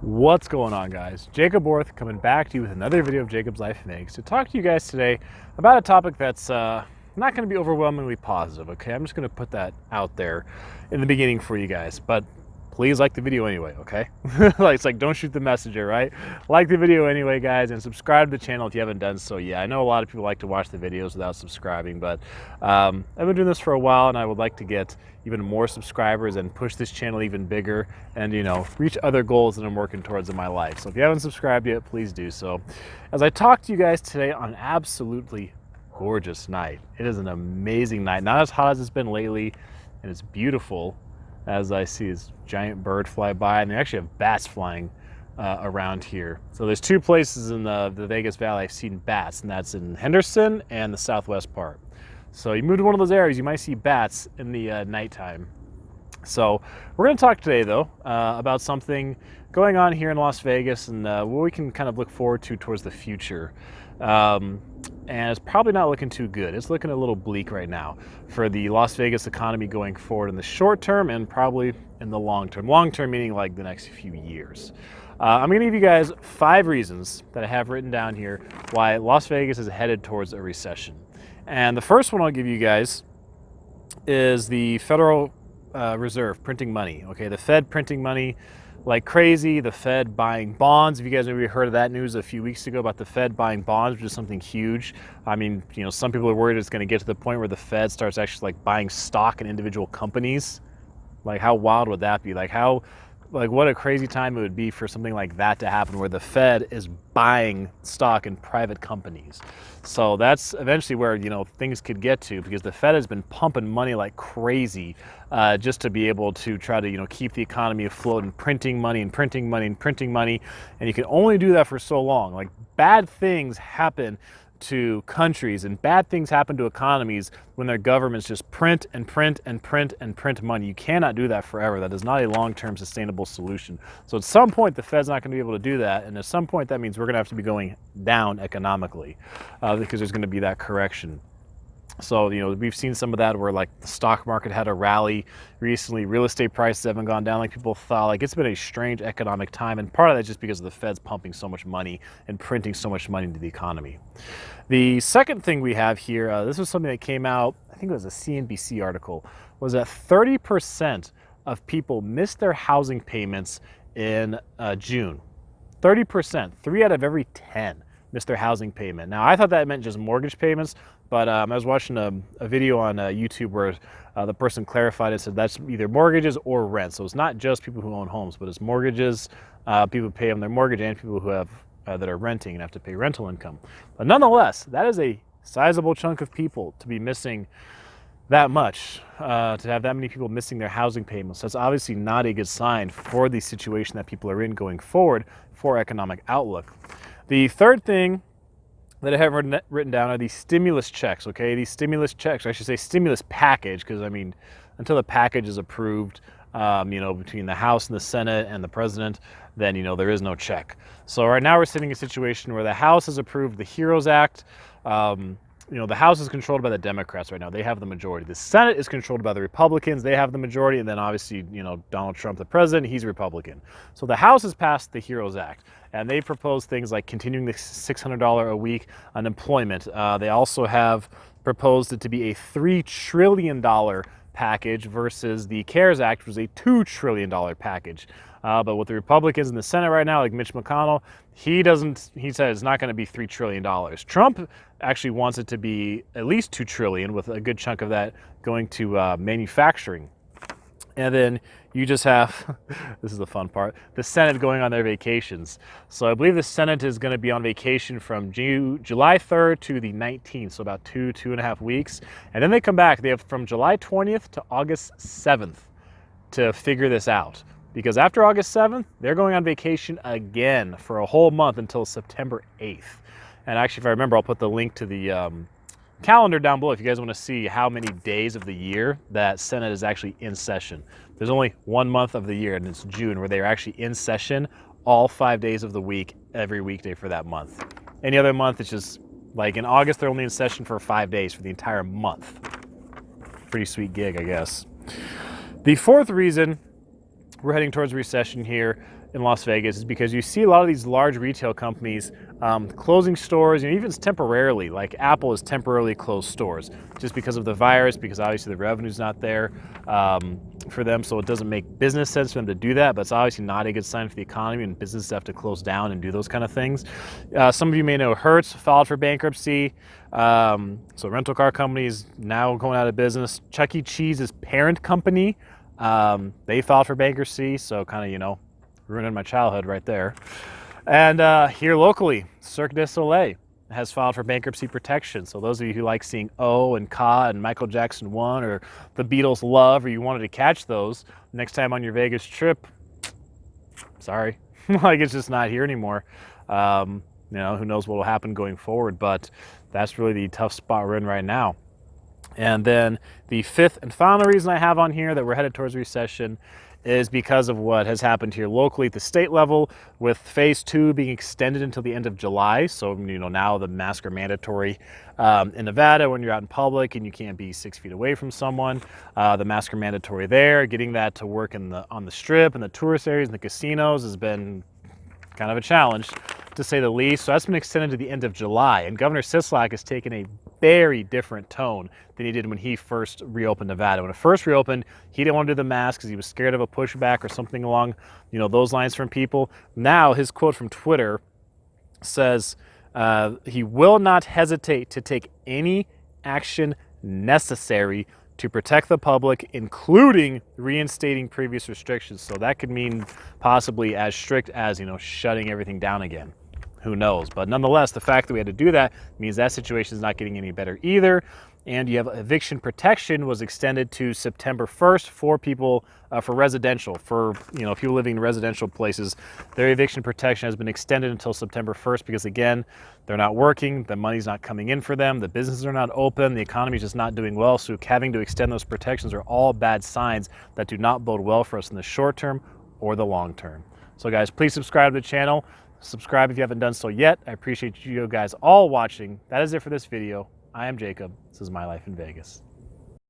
What's going on, guys? Jacob Orth coming back to you with another video of Jacob's Life in Vegas to talk to you guys today about a topic that's not going to be overwhelmingly positive, okay? I'm just going to put that out there in the beginning for you guys, but please like the video anyway, okay? It's like, don't shoot the messenger, right? Like the video anyway, guys, and subscribe to the channel if you haven't done so yet. I know a lot of people like to watch the videos without subscribing, but I've been doing this for a while, and I would like to get even more subscribers and push this channel even bigger and, reach other goals that I'm working towards in my life. So if you haven't subscribed yet, please do so. As I talk to you guys today on an absolutely gorgeous night. It is an amazing night, not as hot as it's been lately, and it's beautiful as I see this giant bird fly by, and they actually have bats flying around here. So there's two places in the Vegas Valley I've seen bats, and that's in Henderson and the southwest part. So you move to one of those areas, you might see bats in the nighttime. So we're going to talk today, though, about something going on here in Las Vegas and what we can kind of look forward to towards the future. And it's probably not looking too good. It's looking a little bleak right now for the Las Vegas economy going forward in the short term and probably in the long term. Long term meaning like the next few years. I'm going to give you guys 5 reasons that I have written down here why Las Vegas is headed towards a recession. And the first one I'll give you guys is the Federal Reserve printing money. Okay, the Fed printing money like crazy, the Fed buying bonds. If you guys maybe heard of that news a few weeks ago about the Fed buying bonds, which is something huge. I mean, some people are worried it's going to get to the point where the Fed starts actually like buying stock in individual companies. Like, how wild would that be? What a crazy time it would be for something like that to happen, where the Fed is buying stock in private companies. So that's eventually where, things could get to, because the Fed has been pumping money like crazy just to be able to try to, keep the economy afloat and printing money and printing money and printing money. And you can only do that for so long. Like, bad things happen to countries and bad things happen to economies when their governments just print and print and print and print money. You cannot do that forever. That is not a long-term sustainable solution. So at some point, the Fed's not going to be able to do that, and at some point that means we're going to have to be going down economically because there's going to be that correction. So, we've seen some of that where like the stock market had a rally recently. Real estate prices haven't gone down like people thought. Like, it's been a strange economic time. And part of that's just because of the Fed's pumping so much money and printing so much money into the economy. The second thing we have here, this was something that came out, I think it was a CNBC article, was that 30% of people missed their housing payments in June. 30%, 3 out of every 10 missed their housing payment. Now, I thought that meant just mortgage payments, but I was watching a video on YouTube where the person clarified it, said that's either mortgages or rent. So it's not just people who own homes, but it's mortgages, people who pay on their mortgage, and people who have that are renting and have to pay rental income. But nonetheless, that is a sizable chunk of people to be missing that much, to have that many people missing their housing payments. That's obviously not a good sign for the situation that people are in going forward for economic outlook. The third thing that I have written down are these stimulus checks, okay? These stimulus checks, or I should say stimulus package, because I mean, until the package is approved, between the House and the Senate and the President, then, there is no check. So right now we're sitting in a situation where the House has approved the HEROES Act. The House is controlled by the Democrats right now. They have the majority. The Senate is controlled by the Republicans. They have the majority. And then obviously, Donald Trump, the president, he's Republican. So the House has passed the HEROES Act, and they propose things like continuing the $600 a week unemployment. They also have proposed it to be a $3 trillion package versus the CARES Act, which was a $2 trillion package. But with the Republicans in the Senate right now, like Mitch McConnell, he said it's not going to be $3 trillion. Trump actually wants it to be at least $2 trillion, with a good chunk of that going to manufacturing. And then you just have, this is the fun part, the Senate going on their vacations. So I believe the Senate is going to be on vacation from July 3rd to the 19th, so about 2.5 weeks. And then they come back. They have from July 20th to August 7th to figure this out. Because after August 7th, they're going on vacation again for a whole month until September 8th. And actually, if I remember, I'll put the link to the calendar down below if you guys want to see how many days of the year that Senate is actually in session. There's only 1 month of the year, and it's June, where they are actually in session all 5 days of the week, every weekday for that month. Any other month, it's just like in August, they're only in session for 5 days for the entire month. Pretty sweet gig, I guess. The fourth reason we're heading towards recession here in Las Vegas is because you see a lot of these large retail companies closing stores, and even temporarily, like Apple has temporarily closed stores just because of the virus, because obviously the revenue's not there for them, so it doesn't make business sense for them to do that, but it's obviously not a good sign for the economy, and businesses have to close down and do those kind of things. Some of you may know Hertz filed for bankruptcy, so rental car companies now going out of business. Chuck E. Cheese's parent company, they filed for bankruptcy, so kind of, you know, ruining my childhood right there. And here locally, Cirque du Soleil has filed for bankruptcy protection. So those of you who like seeing O and Ka and Michael Jackson 1 or the Beatles Love, or you wanted to catch those next time on your Vegas trip, sorry, like it's just not here anymore. You know, who knows what will happen going forward, but that's really the tough spot we're in right now. And then the fifth and final reason I have on here that we're headed towards recession is because of what has happened here locally at the state level, with phase 2 being extended until the end of July. So, you know, now the masks are mandatory in Nevada when you're out in public and you can't be 6 feet away from someone. The masks are mandatory there. Getting that to work on the strip and the tourist areas and the casinos has been kind of a challenge, to say the least. So that's been extended to the end of July. And Governor Sisolak has taken a very different tone than he did when he first reopened Nevada. When it first reopened, he didn't want to do the mask because he was scared of a pushback or something along, you know, those lines from people. Now his quote from Twitter says he will not hesitate to take any action necessary to protect the public, including reinstating previous restrictions. So that could mean possibly as strict as, you know, shutting everything down again. Who knows? But nonetheless, the fact that we had to do that means that situation is not getting any better either. And you have eviction protection was extended to September 1st for people, for residential, for, you know, people living in residential places. Their eviction protection has been extended until September 1st because, again, they're not working, the money's not coming in for them, the businesses are not open, the economy is just not doing well. So having to extend those protections are all bad signs that do not bode well for us in the short term or the long term. So guys, please subscribe to the channel. Subscribe if you haven't done so yet. I appreciate you guys all watching. That is it for this video. I am Jacob. This is My Life in Vegas.